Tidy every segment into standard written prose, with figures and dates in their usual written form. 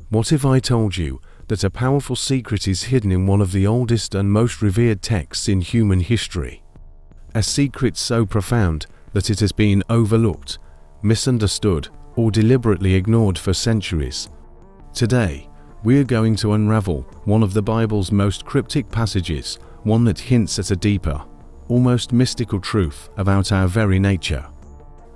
What if I told you that a powerful secret is hidden in one of the oldest and most revered texts in human history? A secret so profound that it has been overlooked, misunderstood, or deliberately ignored for centuries. Today, we're going to unravel one of the Bible's most cryptic passages, one that hints at a deeper, almost mystical truth about our very nature.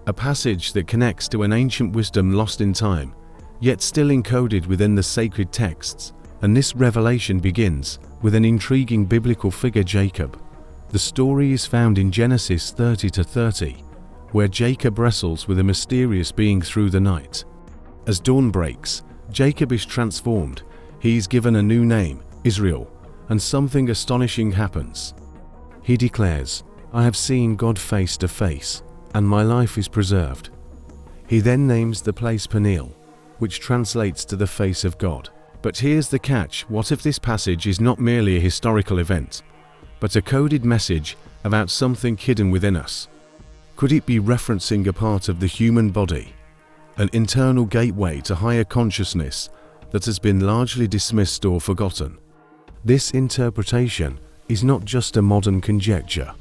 A passage that connects to an ancient wisdom lost in time, yet still encoded within the sacred texts, and this revelation begins with an intriguing biblical figure, Jacob. The story is found in Genesis 30-30, where Jacob wrestles with a mysterious being through the night. As dawn breaks, Jacob is transformed. He is given a new name, Israel, and something astonishing happens. He declares, "I have seen God face to face, and my life is preserved." He then names the place Pineal, which translates to the face of God. But here's the catch: what if this passage is not merely a historical event, but a coded message about something hidden within us? Could it be referencing a part of the human body, an internal gateway to higher consciousness that has been largely dismissed or forgotten? This interpretation is not just a modern conjecture.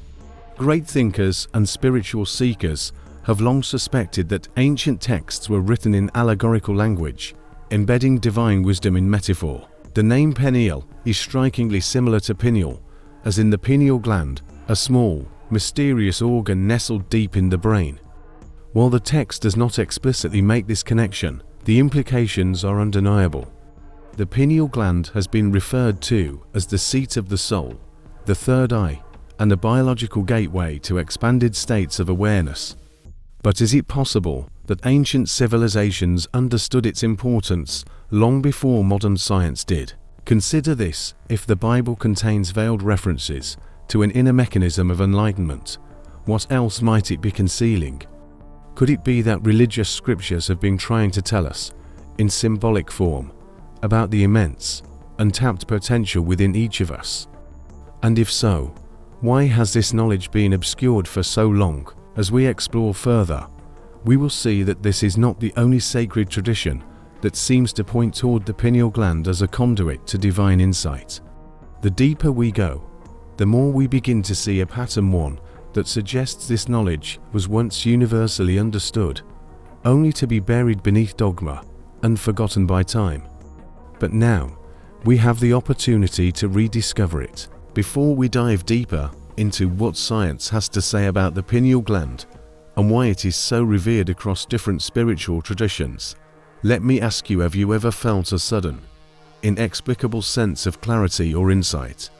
Great thinkers and spiritual seekers have long suspected that ancient texts were written in allegorical language, embedding divine wisdom in metaphor. The name Pineal is strikingly similar to pineal, as in the pineal gland, a small, mysterious organ nestled deep in the brain. While the text does not explicitly make this connection, the implications are undeniable. The pineal gland has been referred to as the seat of the soul, the third eye, and a biological gateway to expanded states of awareness. But is it possible that ancient civilizations understood its importance long before modern science did? Consider this: if the Bible contains veiled references to an inner mechanism of enlightenment, what else might it be concealing? Could it be that religious scriptures have been trying to tell us, in symbolic form, about the immense, untapped potential within each of us? And if so, why has this knowledge been obscured for so long? As we explore further, we will see that this is not the only sacred tradition that seems to point toward the pineal gland as a conduit to divine insight. The deeper we go, the more we begin to see a pattern, one that suggests this knowledge was once universally understood, only to be buried beneath dogma and forgotten by time. But now, we have the opportunity to rediscover it. Before we dive deeper into what science has to say about the pineal gland and why it is so revered across different spiritual traditions, let me ask you, have you ever felt a sudden, inexplicable sense of clarity or insight?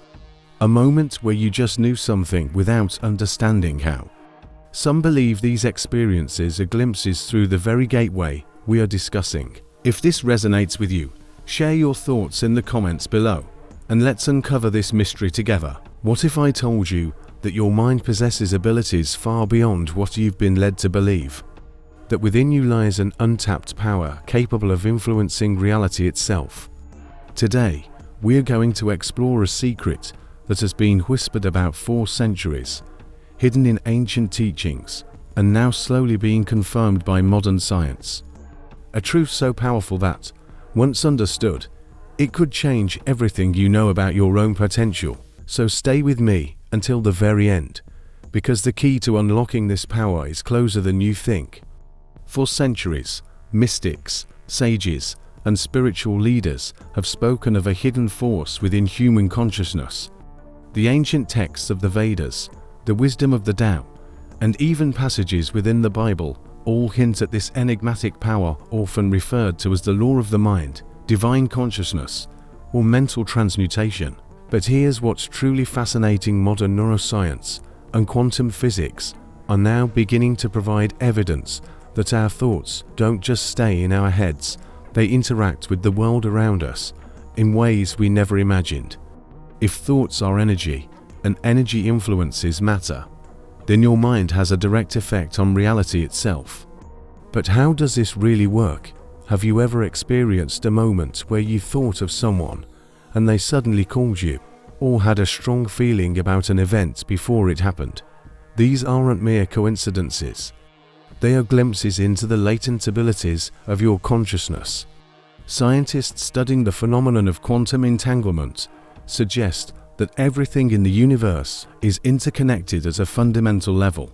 A moment where you just knew something without understanding how? Some believe these experiences are glimpses through the very gateway we are discussing. If this resonates with you, share your thoughts in the comments below, and let's uncover this mystery together. What if I told you that your mind possesses abilities far beyond what you've been led to believe? That within you lies an untapped power capable of influencing reality itself? Today, we're going to explore a secret that has been whispered about for centuries, hidden in ancient teachings, and now slowly being confirmed by modern science. A truth so powerful that, once understood, it could change everything you know about your own potential. So stay with me until the very end, because the key to unlocking this power is closer than you think. For centuries, mystics, sages, and spiritual leaders have spoken of a hidden force within human consciousness. The ancient texts of the Vedas, the wisdom of the Tao, and even passages within the Bible all hint at this enigmatic power, often referred to as the law of the mind, divine consciousness, or mental transmutation. But here's what's truly fascinating: modern neuroscience and quantum physics are now beginning to provide evidence that our thoughts don't just stay in our heads, they interact with the world around us in ways we never imagined. If thoughts are energy, and energy influences matter, then your mind has a direct effect on reality itself. But how does this really work? Have you ever experienced a moment where you thought of someone and they suddenly called you, or had a strong feeling about an event before it happened? These aren't mere coincidences. They are glimpses into the latent abilities of your consciousness. Scientists studying the phenomenon of quantum entanglement suggest that everything in the universe is interconnected at a fundamental level.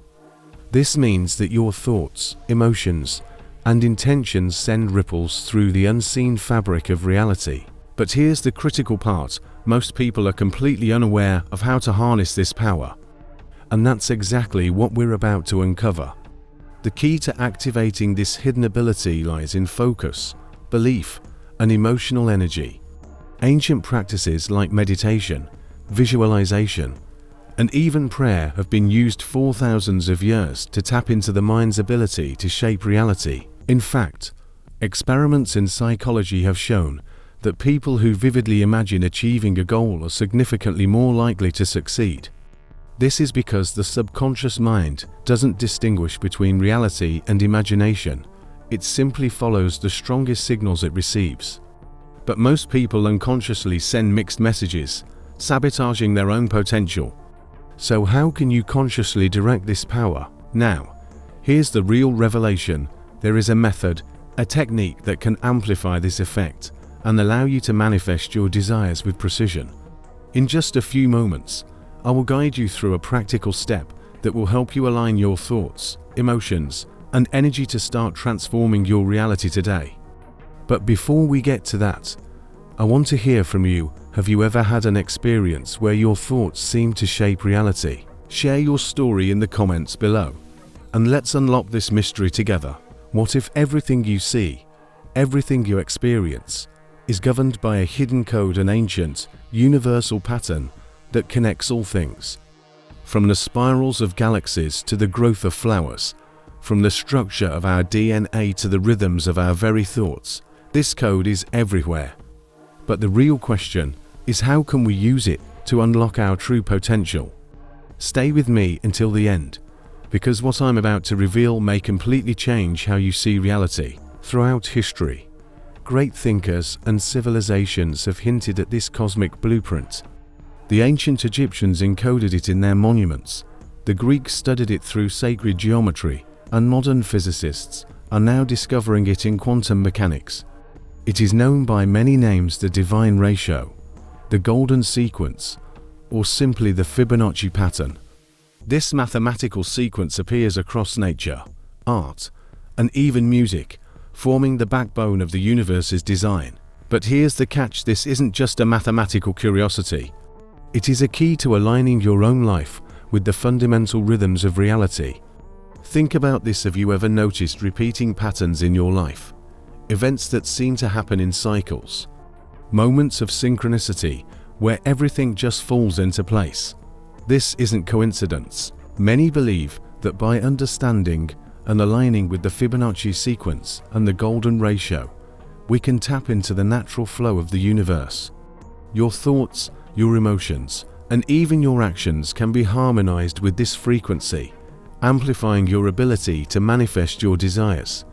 This means that your thoughts, emotions, and intentions send ripples through the unseen fabric of reality. But here's the critical part: most people are completely unaware of how to harness this power. And that's exactly what we're about to uncover. The key to activating this hidden ability lies in focus, belief, and emotional energy. Ancient practices like meditation, visualization, and even prayer have been used for thousands of years to tap into the mind's ability to shape reality. In fact, experiments in psychology have shown that people who vividly imagine achieving a goal are significantly more likely to succeed. This is because the subconscious mind doesn't distinguish between reality and imagination. It simply follows the strongest signals it receives. But most people unconsciously send mixed messages, sabotaging their own potential. So how can you consciously direct this power? Now, here's the real revelation. There is a method, a technique that can amplify this effect and allow you to manifest your desires with precision. In just a few moments, I will guide you through a practical step that will help you align your thoughts, emotions, and energy to start transforming your reality today. But before we get to that, I want to hear from you. Have you ever had an experience where your thoughts seem to shape reality? Share your story in the comments below, and let's unlock this mystery together. What if everything you see, everything you experience, is governed by a hidden code, an ancient, universal pattern that connects all things? From the spirals of galaxies to the growth of flowers, from the structure of our DNA to the rhythms of our very thoughts, this code is everywhere. But the real question is, how can we use it to unlock our true potential? Stay with me until the end, because what I'm about to reveal may completely change how you see reality. Throughout history, great thinkers and civilizations have hinted at this cosmic blueprint. The ancient Egyptians encoded it in their monuments, the Greeks studied it through sacred geometry, and modern physicists are now discovering it in quantum mechanics. It is known by many names: the divine ratio, the golden sequence, or simply the Fibonacci pattern. This mathematical sequence appears across nature, art, and even music, forming the backbone of the universe's design. But here's the catch: this isn't just a mathematical curiosity. It is a key to aligning your own life with the fundamental rhythms of reality. Think about this: have you ever noticed repeating patterns in your life? Events that seem to happen in cycles. Moments of synchronicity where everything just falls into place. This isn't coincidence. Many believe that by understanding and aligning with the Fibonacci sequence and the golden ratio, we can tap into the natural flow of the universe. Your thoughts, your emotions, and even your actions can be harmonized with this frequency, amplifying your ability to manifest your desires.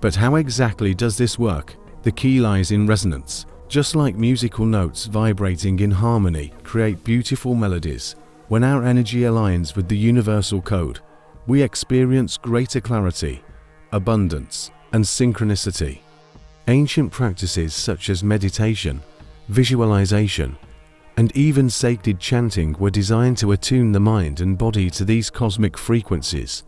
But how exactly does this work? The key lies in resonance. Just like musical notes vibrating in harmony create beautiful melodies, when our energy aligns with the universal code, we experience greater clarity, abundance, and synchronicity. Ancient practices such as meditation, visualization, and even sacred chanting were designed to attune the mind and body to these cosmic frequencies.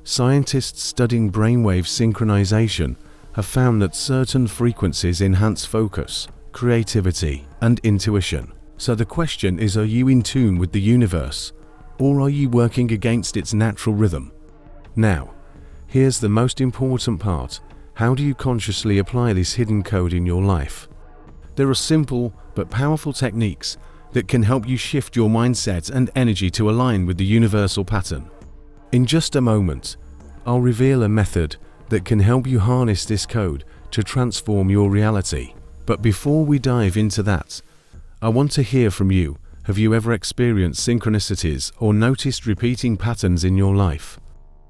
Scientists studying brainwave synchronization have found that certain frequencies enhance focus, creativity, and intuition. So the question is, are you in tune with the universe, or are you working against its natural rhythm? Now, here's the most important part: how do you consciously apply this hidden code in your life? There are simple but powerful techniques that can help you shift your mindset and energy to align with the universal pattern. In just a moment, I'll reveal a method that can help you harness this code to transform your reality. But before we dive into that, I want to hear from you. Have you ever experienced synchronicities or noticed repeating patterns in your life?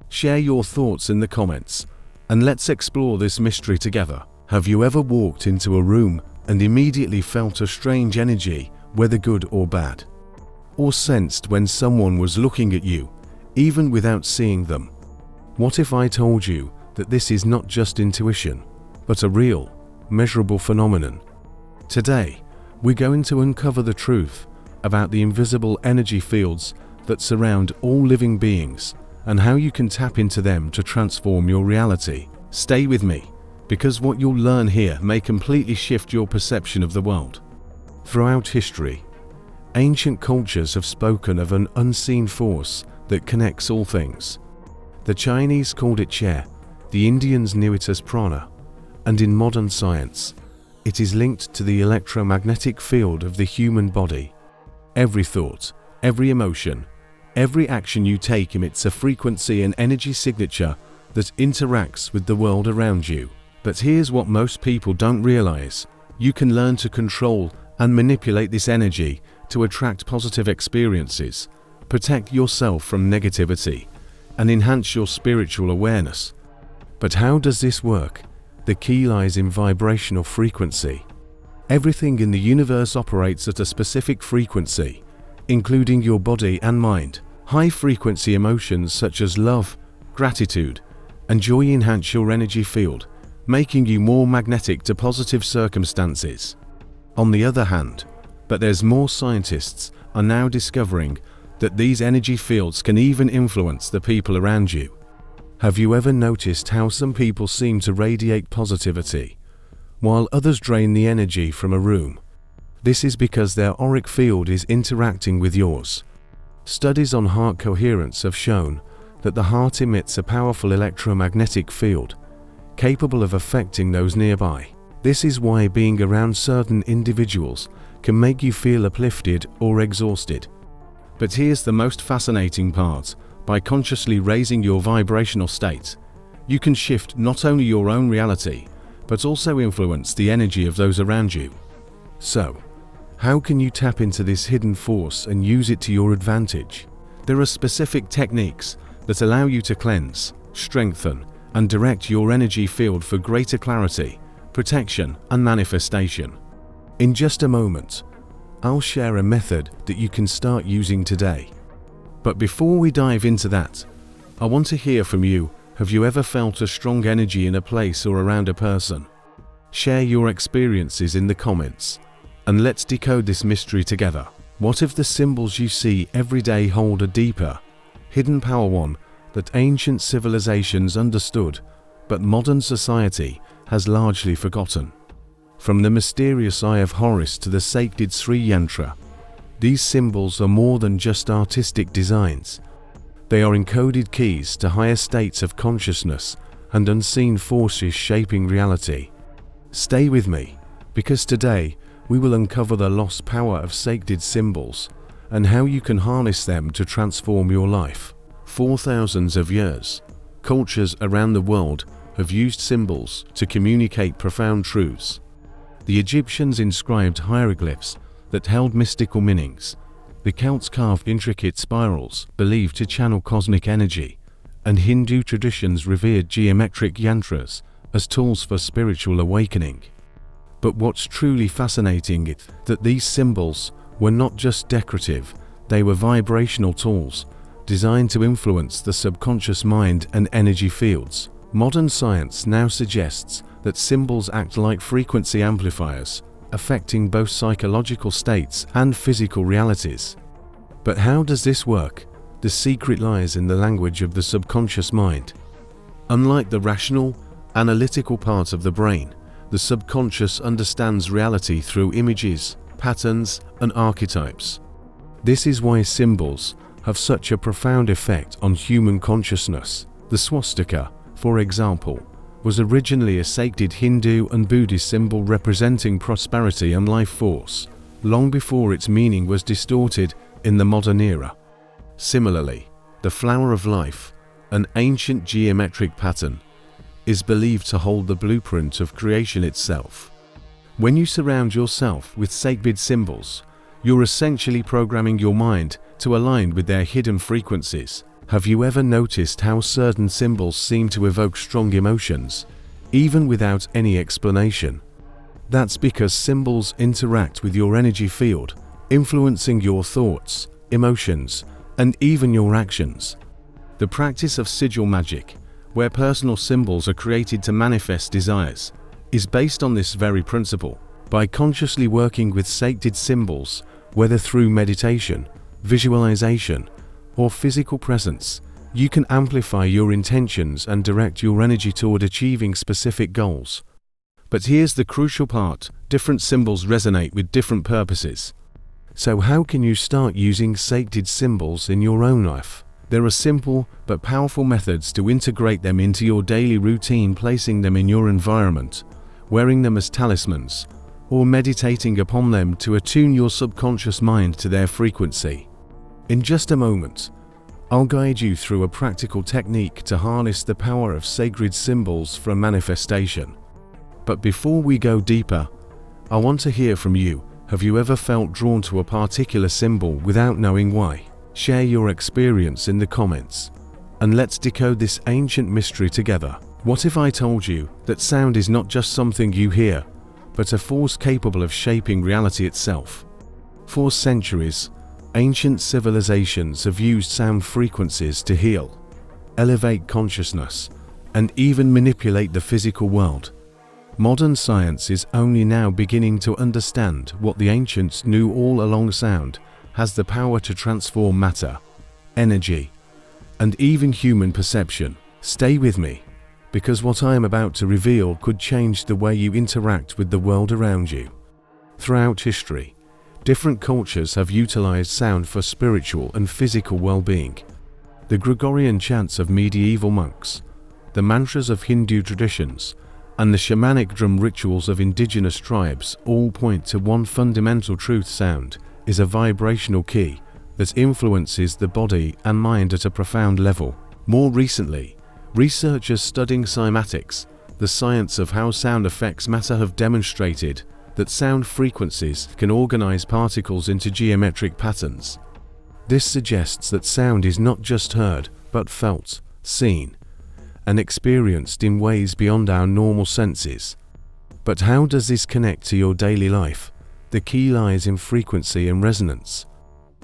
Share your thoughts in the comments, and let's explore this mystery together. Have you ever walked into a room and immediately felt a strange energy, whether good or bad? Or sensed when someone was looking at you, even without seeing them? What if I told you that this is not just intuition, but a real, measurable phenomenon. Today, we're going to uncover the truth about the invisible energy fields that surround all living beings and how you can tap into them to transform your reality. Stay with me, because what you'll learn here may completely shift your perception of the world. Throughout history, ancient cultures have spoken of an unseen force that connects all things. The Chinese called it Qi, the Indians knew it as prana, and in modern science, it is linked to the electromagnetic field of the human body. Every thought, every emotion, every action you take emits a frequency and energy signature that interacts with the world around you. But here's what most people don't realize. You can learn to control and manipulate this energy to attract positive experiences, protect yourself from negativity, and enhance your spiritual awareness. But how does this work? The key lies in vibrational frequency. Everything in the universe operates at a specific frequency, including your body and mind. High-frequency emotions such as love, gratitude, and joy enhance your energy field, making you more magnetic to positive circumstances. On the other hand, but there's more, scientists are now discovering that these energy fields can even influence the people around you. Have you ever noticed how some people seem to radiate positivity, while others drain the energy from a room? This is because their auric field is interacting with yours. Studies on heart coherence have shown that the heart emits a powerful electromagnetic field, capable of affecting those nearby. This is why being around certain individuals can make you feel uplifted or exhausted. But here's the most fascinating part. By consciously raising your vibrational state, you can shift not only your own reality, but also influence the energy of those around you. So, how can you tap into this hidden force and use it to your advantage? There are specific techniques that allow you to cleanse, strengthen, and direct your energy field for greater clarity, protection, and manifestation. In just a moment, I'll share a method that you can start using today. But before we dive into that, I want to hear from you. Have you ever felt a strong energy in a place or around a person? Share your experiences in the comments, and let's decode this mystery together. What if the symbols you see every day hold a deeper, hidden power, one that ancient civilizations understood, but modern society has largely forgotten? From the mysterious Eye of Horus to the sacred Sri Yantra, these symbols are more than just artistic designs. They are encoded keys to higher states of consciousness and unseen forces shaping reality. Stay with me, because today we will uncover the lost power of sacred symbols and how you can harness them to transform your life. For thousands of years, cultures around the world have used symbols to communicate profound truths. The Egyptians inscribed hieroglyphs that held mystical meanings. The Celts carved intricate spirals believed to channel cosmic energy, and Hindu traditions revered geometric yantras as tools for spiritual awakening. But what's truly fascinating is that these symbols were not just decorative, they were vibrational tools designed to influence the subconscious mind and energy fields. Modern science now suggests that symbols act like frequency amplifiers, affecting both psychological states and physical realities. But how does this work? The secret lies in the language of the subconscious mind. Unlike the rational, analytical part of the brain, the subconscious understands reality through images, patterns, and archetypes. This is why symbols have such a profound effect on human consciousness. The swastika, for example, was originally a sacred Hindu and Buddhist symbol representing prosperity and life force, long before its meaning was distorted in the modern era. Similarly, the flower of life, an ancient geometric pattern, is believed to hold the blueprint of creation itself. When you surround yourself with sacred symbols, you're essentially programming your mind to align with their hidden frequencies. Have you ever noticed how certain symbols seem to evoke strong emotions, even without any explanation? That's because symbols interact with your energy field, influencing your thoughts, emotions, and even your actions. The practice of sigil magic, where personal symbols are created to manifest desires, is based on this very principle. By consciously working with sacred symbols, whether through meditation, visualization, or physical presence, you can amplify your intentions and direct your energy toward achieving specific goals. But here's the crucial part: different symbols resonate with different purposes. So how can you start using sacred symbols in your own life? There are simple but powerful methods to integrate them into your daily routine, placing them in your environment, wearing them as talismans, or meditating upon them to attune your subconscious mind to their frequency. In just a moment, I'll guide you through a practical technique to harness the power of sacred symbols for manifestation. But before we go deeper, I want to hear from you. Have you ever felt drawn to a particular symbol without knowing why? Share your experience in the comments, and let's decode this ancient mystery together. What if I told you that sound is not just something you hear, but a force capable of shaping reality itself? For centuries, ancient civilizations have used sound frequencies to heal, elevate consciousness, and even manipulate the physical world. Modern science is only now beginning to understand what the ancients knew all along: sound has the power to transform matter, energy, and even human perception. Stay with me, because what I am about to reveal could change the way you interact with the world around you. Throughout history, different cultures have utilized sound for spiritual and physical well-being. The Gregorian chants of medieval monks, the mantras of Hindu traditions, and the shamanic drum rituals of indigenous tribes all point to one fundamental truth: sound is a vibrational key that influences the body and mind at a profound level. More recently, researchers studying cymatics, the science of how sound affects matter, have demonstrated that sound frequencies can organize particles into geometric patterns. This suggests that sound is not just heard, but felt, seen, and experienced in ways beyond our normal senses. But how does this connect to your daily life? The key lies in frequency and resonance.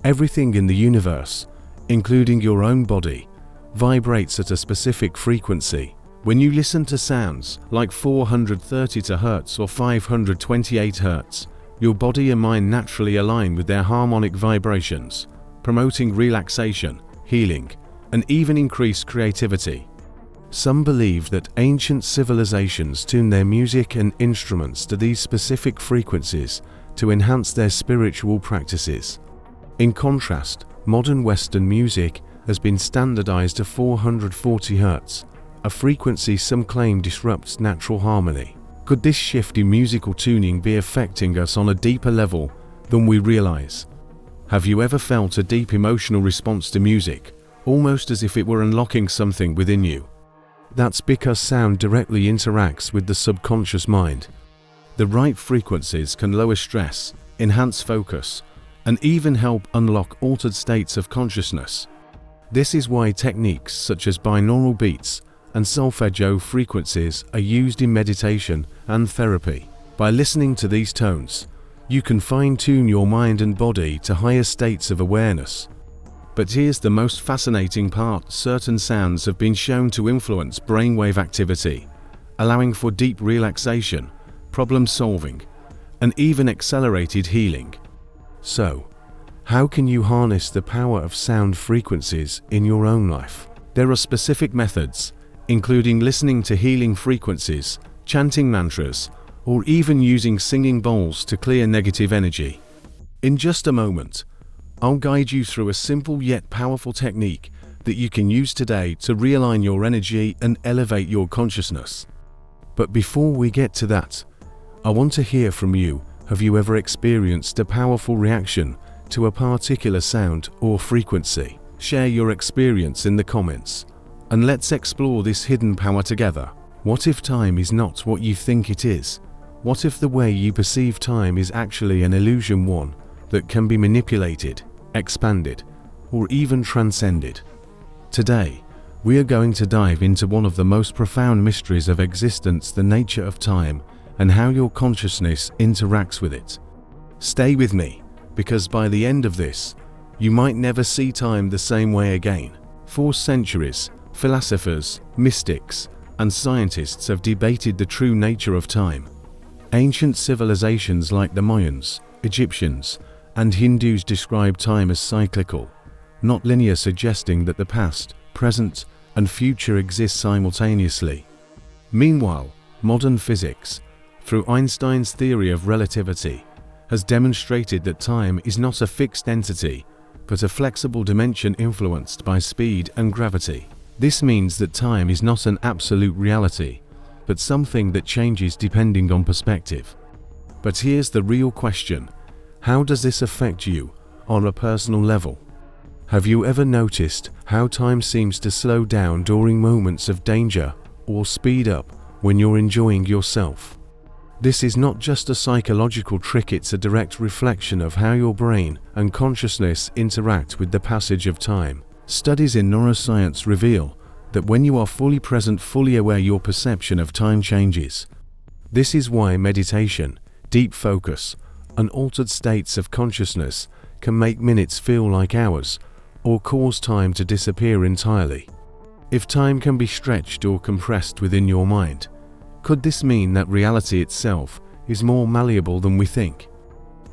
Everything in the universe, including your own body, vibrates at a specific frequency. When you listen to sounds like 430 Hz or 528 Hz, your body and mind naturally align with their harmonic vibrations, promoting relaxation, healing, and even increased creativity. Some believe that ancient civilizations tuned their music and instruments to these specific frequencies to enhance their spiritual practices. In contrast, modern Western music has been standardized to 440 Hz, a frequency some claim disrupts natural harmony. Could this shift in musical tuning be affecting us on a deeper level than we realize? Have you ever felt a deep emotional response to music, almost as if it were unlocking something within you? That's because sound directly interacts with the subconscious mind. The right frequencies can lower stress, enhance focus, and even help unlock altered states of consciousness. This is why techniques such as binaural beats and solfeggio frequencies are used in meditation and therapy. By listening to these tones, you can fine-tune your mind and body to higher states of awareness. But here's the most fascinating part: certain sounds have been shown to influence brainwave activity, allowing for deep relaxation, problem solving, and even accelerated healing. So, how can you harness the power of sound frequencies in your own life? There are specific methods, including listening to healing frequencies, chanting mantras, or even using singing bowls to clear negative energy. In just a moment, I'll guide you through a simple yet powerful technique that you can use today to realign your energy and elevate your consciousness. But before we get to that, I want to hear from you. Have you ever experienced a powerful reaction to a particular sound or frequency? Share your experience in the comments, and let's explore this hidden power together. What if time is not what you think it is? What if the way you perceive time is actually an illusion, one that can be manipulated, expanded, or even transcended? Today, we are going to dive into one of the most profound mysteries of existence: the nature of time and how your consciousness interacts with it. Stay with me, because by the end of this, you might never see time the same way again. For centuries, philosophers, mystics, and scientists have debated the true nature of time. Ancient civilizations like the Mayans, Egyptians, and Hindus describe time as cyclical, not linear, suggesting that the past, present, and future exist simultaneously. Meanwhile, modern physics, through Einstein's theory of relativity, has demonstrated that time is not a fixed entity, but a flexible dimension influenced by speed and gravity. This means that time is not an absolute reality, but something that changes depending on perspective. But here's the real question: how does this affect you on a personal level? Have you ever noticed how time seems to slow down during moments of danger or speed up when you're enjoying yourself? This is not just a psychological trick, it's a direct reflection of how your brain and consciousness interact with the passage of time. Studies in neuroscience reveal that when you are fully present, fully aware, your perception of time changes. This is why meditation, deep focus, and altered states of consciousness can make minutes feel like hours, or cause time to disappear entirely. If time can be stretched or compressed within your mind, could this mean that reality itself is more malleable than we think?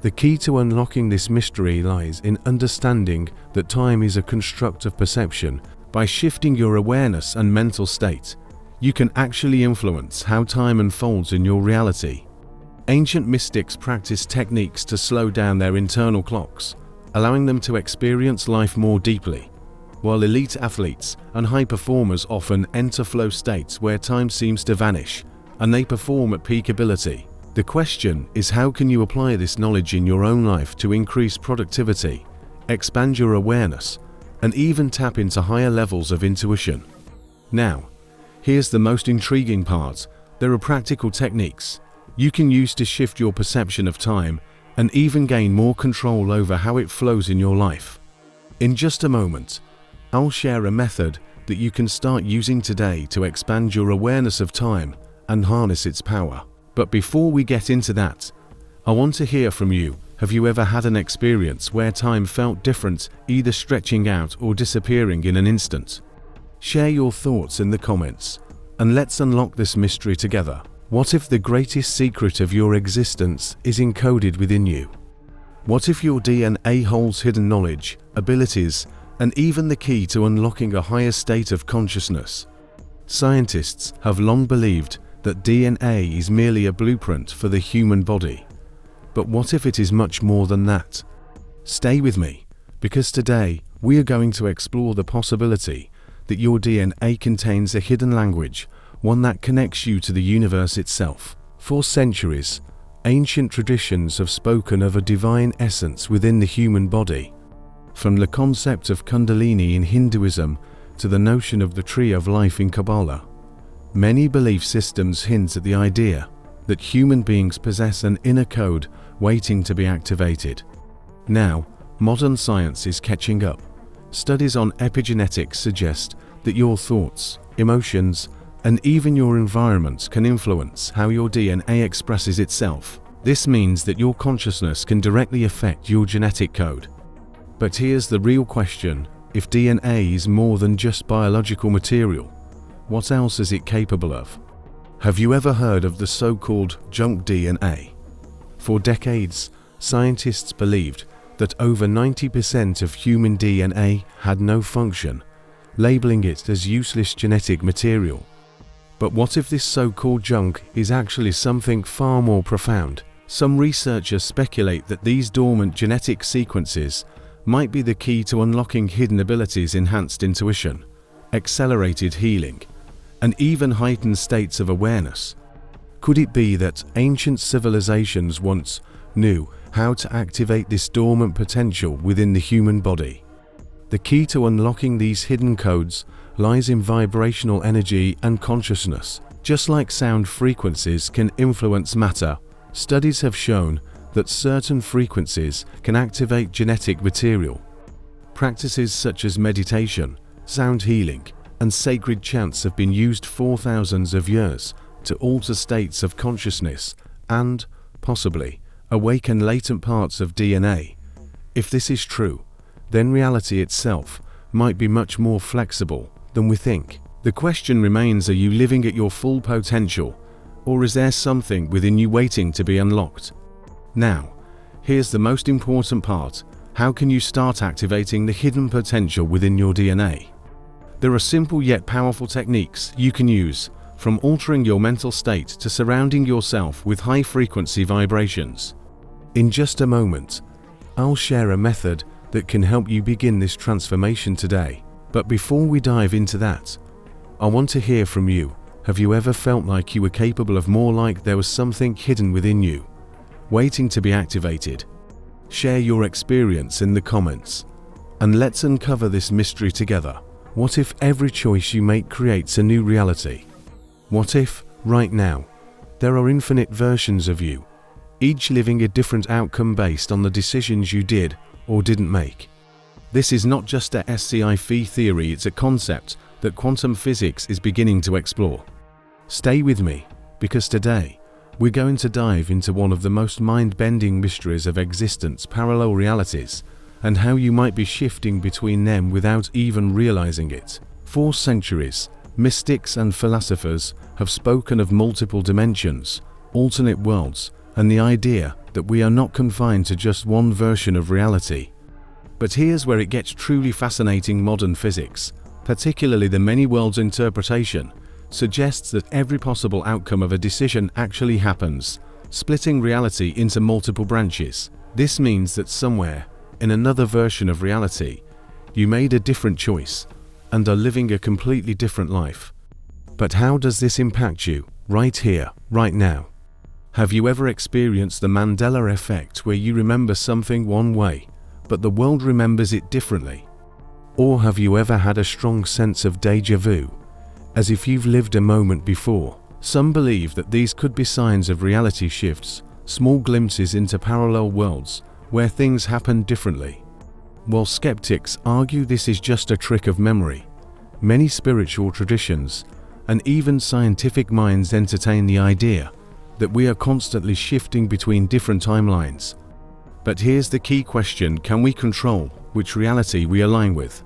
The key to unlocking this mystery lies in understanding that time is a construct of perception. By shifting your awareness and mental state, you can actually influence how time unfolds in your reality. Ancient mystics practiced techniques to slow down their internal clocks, allowing them to experience life more deeply, while elite athletes and high performers often enter flow states where time seems to vanish, and they perform at peak ability. The question is, how can you apply this knowledge in your own life to increase productivity, expand your awareness, and even tap into higher levels of intuition? Now, here's the most intriguing part. There are practical techniques you can use to shift your perception of time and even gain more control over how it flows in your life. In just a moment, I'll share a method that you can start using today to expand your awareness of time and harness its power. But before we get into that, I want to hear from you. Have you ever had an experience where time felt different, either stretching out or disappearing in an instant? Share your thoughts in the comments, and let's unlock this mystery together. What if the greatest secret of your existence is encoded within you? What if your DNA holds hidden knowledge, abilities, and even the key to unlocking a higher state of consciousness? Scientists have long believed that DNA is merely a blueprint for the human body. But what if it is much more than that? Stay with me, because today we are going to explore the possibility that your DNA contains a hidden language, one that connects you to the universe itself. For centuries, ancient traditions have spoken of a divine essence within the human body. From the concept of Kundalini in Hinduism to the notion of the tree of life in Kabbalah, many belief systems hint at the idea that human beings possess an inner code waiting to be activated. Now, modern science is catching up. Studies on epigenetics suggest that your thoughts, emotions, and even your environment can influence how your DNA expresses itself. This means that your consciousness can directly affect your genetic code. But here's the real question: if DNA is more than just biological material, what else is it capable of? Have you ever heard of the so-called junk DNA? For decades, scientists believed that over 90% of human DNA had no function, labeling it as useless genetic material. But what if this so-called junk is actually something far more profound? Some researchers speculate that these dormant genetic sequences might be the key to unlocking hidden abilities, enhanced intuition, accelerated healing, and even heightened states of awareness. Could it be that ancient civilizations once knew how to activate this dormant potential within the human body? The key to unlocking these hidden codes lies in vibrational energy and consciousness. Just like sound frequencies can influence matter, studies have shown that certain frequencies can activate genetic material. Practices such as meditation, sound healing, and sacred chants have been used for thousands of years to alter states of consciousness and, possibly, awaken latent parts of DNA. If this is true, then reality itself might be much more flexible than we think. The question remains, are you living at your full potential, or is there something within you waiting to be unlocked? Now, here's the most important part. How can you start activating the hidden potential within your DNA? There are simple yet powerful techniques you can use, from altering your mental state to surrounding yourself with high-frequency vibrations. In just a moment, I'll share a method that can help you begin this transformation today. But before we dive into that, I want to hear from you. Have you ever felt like you were capable of more, like there was something hidden within you, waiting to be activated? Share your experience in the comments, and let's uncover this mystery together. What if every choice you make creates a new reality? What if, right now, there are infinite versions of you, each living a different outcome based on the decisions you did or didn't make? This is not just a sci-fi theory, it's a concept that quantum physics is beginning to explore. Stay with me, because today, we're going to dive into one of the most mind-bending mysteries of existence: parallel realities, and how you might be shifting between them without even realizing it. For centuries, mystics and philosophers have spoken of multiple dimensions, alternate worlds, and the idea that we are not confined to just one version of reality. But here's where it gets truly fascinating. Modern physics, particularly the many worlds interpretation, suggests that every possible outcome of a decision actually happens, splitting reality into multiple branches. This means that somewhere, in another version of reality, you made a different choice and are living a completely different life. But how does this impact you, right here, right now? Have you ever experienced the Mandela effect, where you remember something one way, but the world remembers it differently? Or have you ever had a strong sense of déjà vu, as if you've lived a moment before? Some believe that these could be signs of reality shifts, small glimpses into parallel worlds where things happen differently. While skeptics argue this is just a trick of memory, many spiritual traditions and even scientific minds entertain the idea that we are constantly shifting between different timelines. But here's the key question: can we control which reality we align with?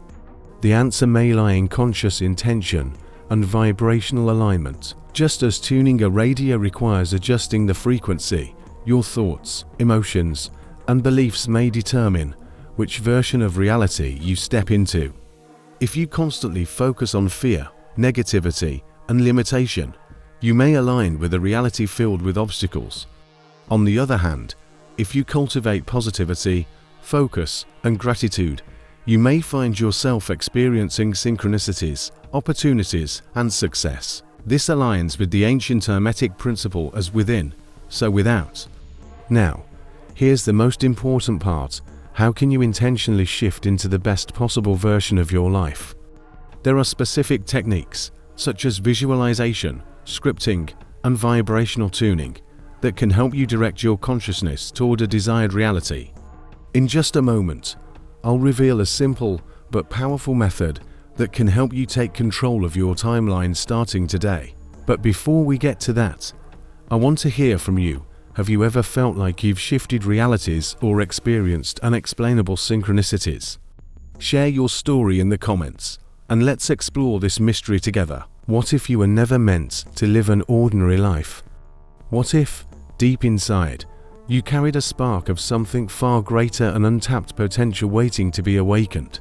The answer may lie in conscious intention and vibrational alignment. Just as tuning a radio requires adjusting the frequency, your thoughts, emotions, and beliefs may determine which version of reality you step into. If you constantly focus on fear, negativity, and limitation, you may align with a reality filled with obstacles. On the other hand, if you cultivate positivity, focus, and gratitude, you may find yourself experiencing synchronicities, opportunities, and success. This aligns with the ancient Hermetic principle: as within, so without. Now, here's the most important part: how can you intentionally shift into the best possible version of your life? There are specific techniques, such as visualization, scripting, and vibrational tuning, that can help you direct your consciousness toward a desired reality. In just a moment, I'll reveal a simple but powerful method that can help you take control of your timeline starting today. But before we get to that, I want to hear from you. Have you ever felt like you've shifted realities or experienced unexplainable synchronicities? Share your story in the comments, and let's explore this mystery together. What if you were never meant to live an ordinary life? What if, deep inside, you carried a spark of something far greater, an untapped potential waiting to be awakened?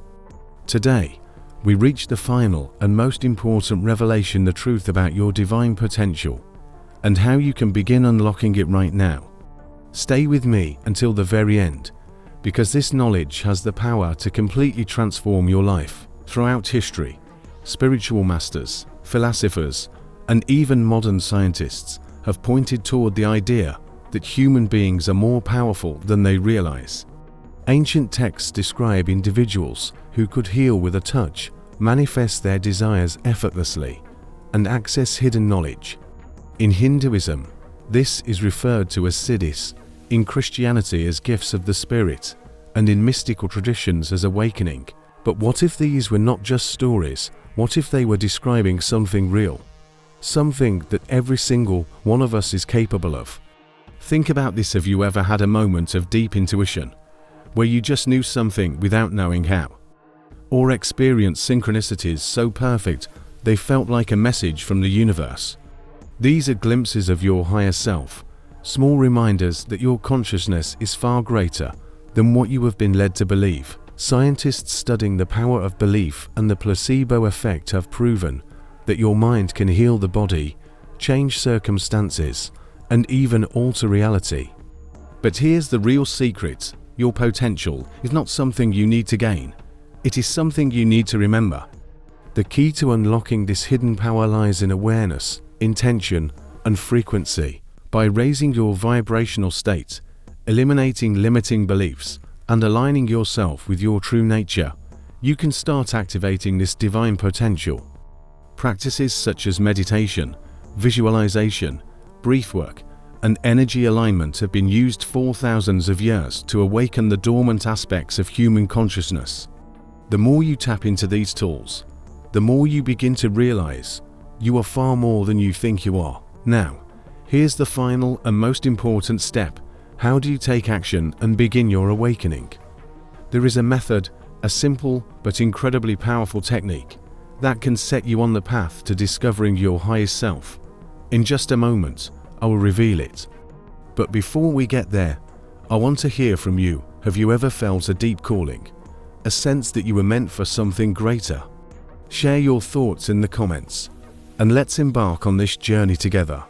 Today, we reach the final and most important revelation: the truth about your divine potential, and how you can begin unlocking it right now. Stay with me until the very end, because this knowledge has the power to completely transform your life. Throughout history, spiritual masters, philosophers, and even modern scientists have pointed toward the idea that human beings are more powerful than they realize. Ancient texts describe individuals who could heal with a touch, manifest their desires effortlessly, and access hidden knowledge. In Hinduism, this is referred to as siddhis, in Christianity as gifts of the spirit, and in mystical traditions as awakening. But what if these were not just stories? What if they were describing something real? Something that every single one of us is capable of? Think about this. Have you ever had a moment of deep intuition, where you just knew something without knowing how? Or experienced synchronicities so perfect They felt like a message from the universe. These are glimpses of your higher self, small reminders that your consciousness is far greater than what you have been led to believe. Scientists studying the power of belief and the placebo effect have proven that your mind can heal the body, change circumstances, and even alter reality. But here's the real secret: your potential is not something you need to gain. It is something you need to remember. The key to unlocking this hidden power lies in awareness, intention, and frequency. By raising your vibrational state, eliminating limiting beliefs, and aligning yourself with your true nature, you can start activating this divine potential. Practices such as meditation, visualization, breathwork, and energy alignment have been used for thousands of years to awaken the dormant aspects of human consciousness. The more you tap into these tools, the more you begin to realize you are far more than you think you are. Now, here's the final and most important step. How do you take action and begin your awakening? There is a method, a simple but incredibly powerful technique that can set you on the path to discovering your highest self. In just a moment, I will reveal it. But before we get there, I want to hear from you. Have you ever felt a deep calling? A sense that you were meant for something greater? Share your thoughts in the comments, and let's embark on this journey together.